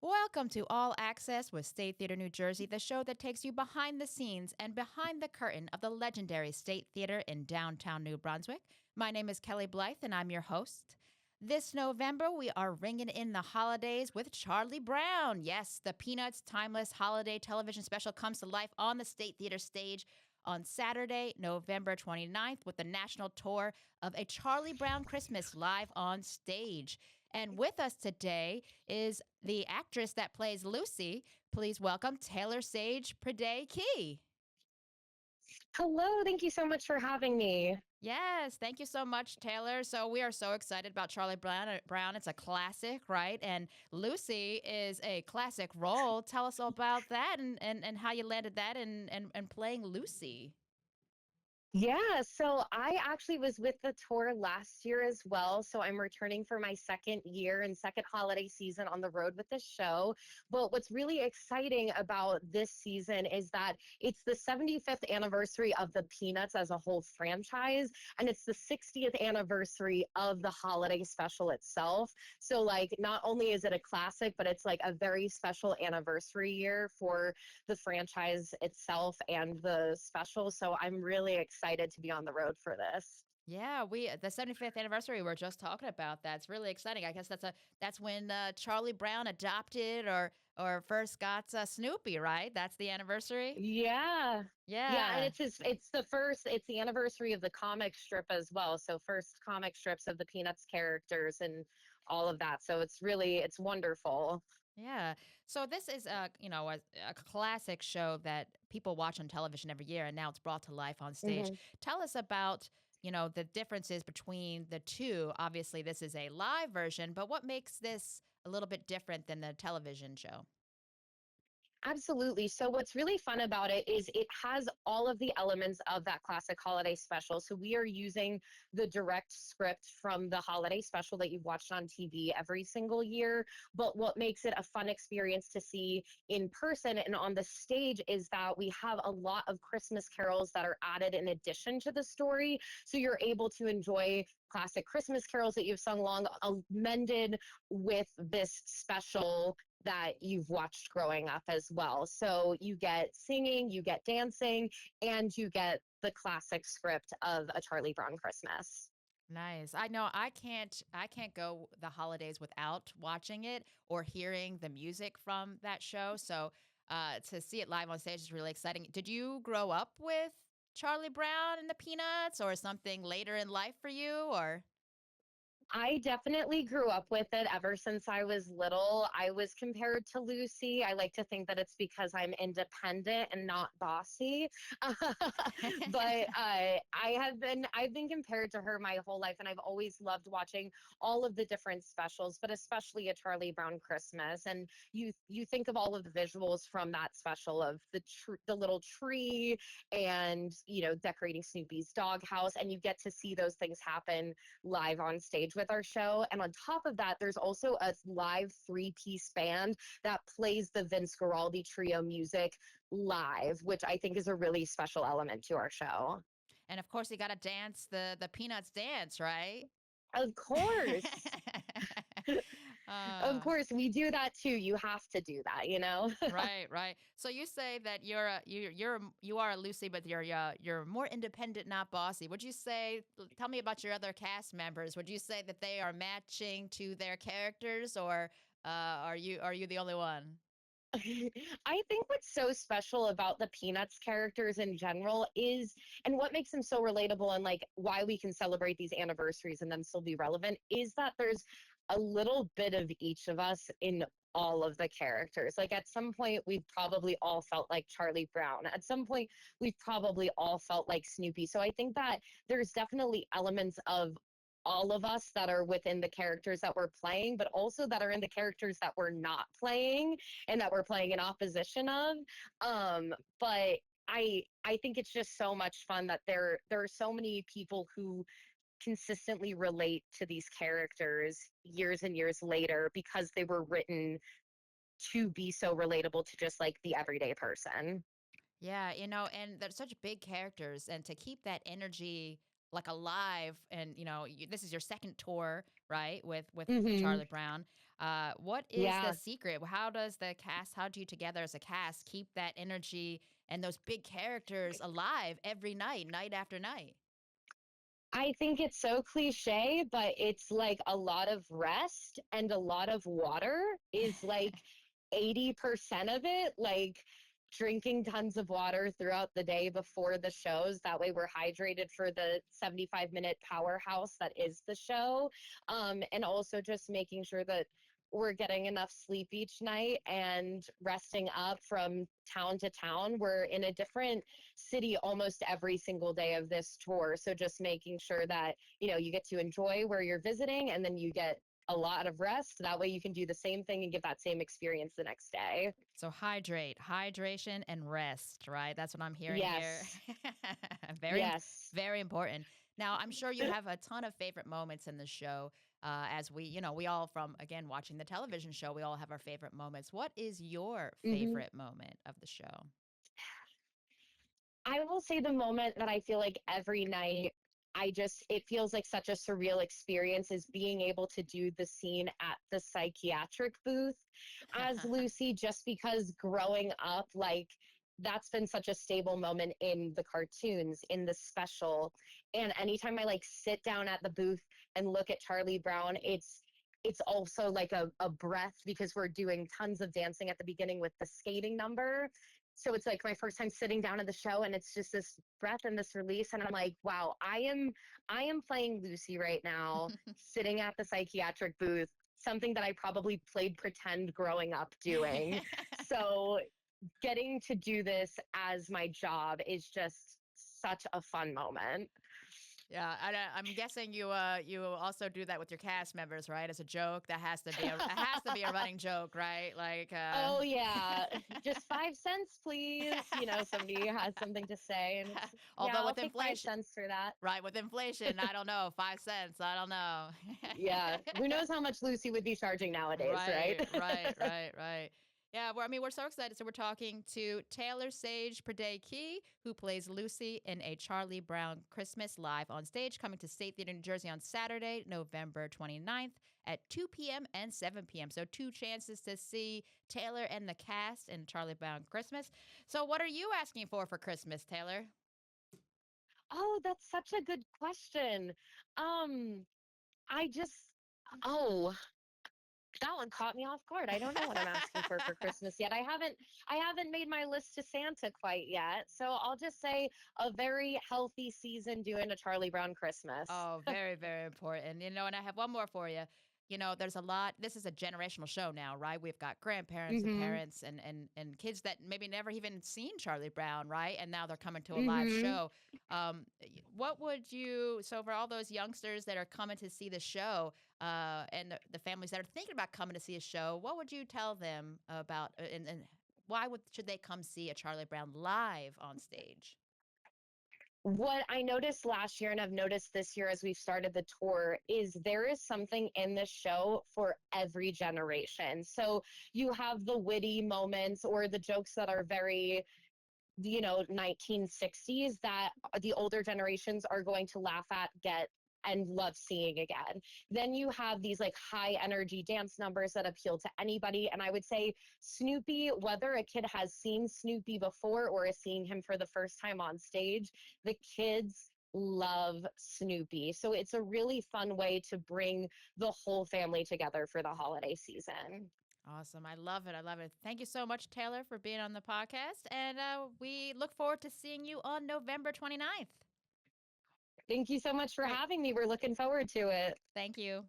Welcome to All Access with State Theater New Jersey, the show that takes you behind the scenes and behind the curtain of the legendary State Theater in downtown New Brunswick. My name is Kelly Blythe, and I'm your host. This November, we are ringing in the holidays with Charlie Brown. Yes, the Peanuts Timeless Holiday Television Special comes to life on the State Theater stage on Saturday, November 29th, with the national tour of A Charlie Brown Christmas live on stage. And with us today is the actress that plays Lucy. Please welcome Taylor Sage Priday Key. Hello, thank you so much for having me. Yes, thank you so much, Taylor. So we are so excited about Charlie Brown. Brown, it's a classic, right? And Lucy is a classic role. Tell us all about that and how you landed that and playing Lucy. Yeah, so I actually was with the tour last year as well. So I'm returning for my second year and second holiday season on the road with the show. But what's really exciting about this season is that it's the 75th anniversary of the Peanuts as a whole franchise, and it's the 60th anniversary of the holiday special itself. So, like, not only is it a classic, but it's like a very special anniversary year for the franchise itself and the special. So I'm really excited to be on the road for this. Yeah, we the 75th anniversary. We're just talking about that. It's really exciting. I guess that's when Charlie Brown adopted or first got Snoopy, right? That's the anniversary. Yeah. Yeah, and Yeah. it's the anniversary of the comic strip as well. So first comic strips of the Peanuts characters and all of that. So it's wonderful. Yeah. So this is a classic show that people watch on television every year, and now it's brought to life on stage. Mhm. Tell us about the differences between the two. Obviously, this is a live version, but what makes this a little bit different than the television show? Absolutely. So, what's really fun about it is it has all of the elements of that classic holiday special. So, we are using the direct script from the holiday special that you've watched on TV every single year. But what makes it a fun experience to see in person and on the stage is that we have a lot of Christmas carols that are added in addition to the story. So, you're able to enjoy classic Christmas carols that you've sung along, amended with this special that you've watched growing up as well. So you get singing, you get dancing, and you get the classic script of A Charlie Brown Christmas. Nice. I know I can't go the holidays without watching it or hearing the music from that show. So to see it live on stage is really exciting. Did you grow up with Charlie Brown and the Peanuts or something later in life for you or I definitely grew up with it ever since I was little. I was compared to Lucy. I like to think that it's because I'm independent and not bossy. But I've been compared to her my whole life, and I've always loved watching all of the different specials, but especially a Charlie Brown Christmas. And you think of all of the visuals from that special of the little tree and decorating Snoopy's doghouse, and you get to see those things happen live on stage with our show. And on top of that, there's also a live three-piece band that plays the Vince Guaraldi trio music live, which I think is a really special element to our show. and of course you got to dance the Peanuts dance, right? Of course. Of uh course, we do that too. You have to do that. Right, right. So you say that you are a Lucy, but you're more independent, not bossy. Would you say? Tell me about your other cast members. Would you say that they are matching to their characters, or are you the only one? I think what's so special about the Peanuts characters in general is, and what makes them so relatable and like why we can celebrate these anniversaries and them still be relevant, is that there's a little bit of each of us in all of the characters. Like at some point, we've probably all felt like Charlie Brown. At some point, we've probably all felt like Snoopy. So I think that there's definitely elements of all of us that are within the characters that we're playing, but also that are in the characters that we're not playing and that we're playing in opposition of. But I think it's just so much fun that there are so many people who consistently relate to these characters years and years later because they were written to be so relatable to just like the everyday person. Yeah, and they're such big characters, and to keep that energy like alive, and this is your second tour, right, with Hmm. Charlie Brown. What is the Yeah. secret? How do you together as a cast keep that energy and those big characters alive every night, night after night? I think it's so cliche, but it's like a lot of rest and a lot of water is like 80% of it. Like drinking tons of water throughout the day before the shows. That way we're hydrated for the 75-minute powerhouse that is the show. And also just making sure that we're getting enough sleep each night and resting up from town to town. We're in a different city almost every single day of this tour. So just making sure that, you get to enjoy where you're visiting and then you get a lot of rest. That way you can do the same thing and give that same experience the next day. So hydration, and rest, right? That's what I'm hearing here. Yes. Very, Yes. very important. Now, I'm sure you have a ton of favorite moments in the show. As we all from again watching the television show, we all have our favorite moments. What is your hmm favorite moment of the show? I will say the moment that I feel like every night it feels like such a surreal experience is being able to do the scene at the psychiatric booth as Lucy, just because growing up, like, that's been such a stable moment in the cartoons, in the special. And anytime I like sit down at the booth and look at Charlie Brown, it's also like a breath because we're doing tons of dancing at the beginning with the skating number. So it's like my first time sitting down at the show and it's just this breath and this release. And I'm like, wow, I am playing Lucy right now, sitting at the psychiatric booth, something that I probably played pretend growing up doing. So getting to do this as my job is just such a fun moment. Yeah, I'm guessing you also do that with your cast members, right? As a joke, that has to be a running joke, right? Like, Oh yeah, just 5 cents, please. Somebody has something to say, and it's yeah, although I'll with take five inflation, cents for that. right? With inflation, I don't know, 5 cents, I don't know. Yeah, who knows how much Lucy would be charging nowadays, right? Right, right, right, right. Yeah, we're so excited. So we're talking to Taylor Sage Perde Key, who plays Lucy in A Charlie Brown Christmas live on stage, coming to State Theater, New Jersey on Saturday, November 29th at 2 p.m. and 7 p.m. So two chances to see Taylor and the cast in Charlie Brown Christmas. So what are you asking for Christmas, Taylor? Oh, that's such a good question. Um, I just oh, that one caught me off guard. I don't know what I'm asking for Christmas yet. I haven't made my list to Santa quite yet. So I'll just say a very healthy season doing a Charlie Brown Christmas. Oh, very, very important. And I have one more for you. There's a lot. This is a generational show now, right? We've got grandparents and Mhm. parents and kids that maybe never even seen Charlie Brown, right? And now they're coming to a live Mhm. show. What would you? So for all those youngsters that are coming to see the show, and the families that are thinking about coming to see a show, what would you tell them about? And why should they come see a Charlie Brown live on stage? What I noticed last year, and I've noticed this year as we've started the tour, is there is something in this show for every generation. So you have the witty moments or the jokes that are very 1960s that the older generations are going to laugh at, get and love seeing again. Then you have these like high energy dance numbers that appeal to anybody. And I would say Snoopy, whether a kid has seen Snoopy before or is seeing him for the first time on stage, the kids love Snoopy. So it's a really fun way to bring the whole family together for the holiday season. Awesome. I love it. I love it. Thank you so much, Taylor, for being on the podcast. And we look forward to seeing you on November 29th. Thank you so much for Great. having me. We're looking forward to it. Thank you.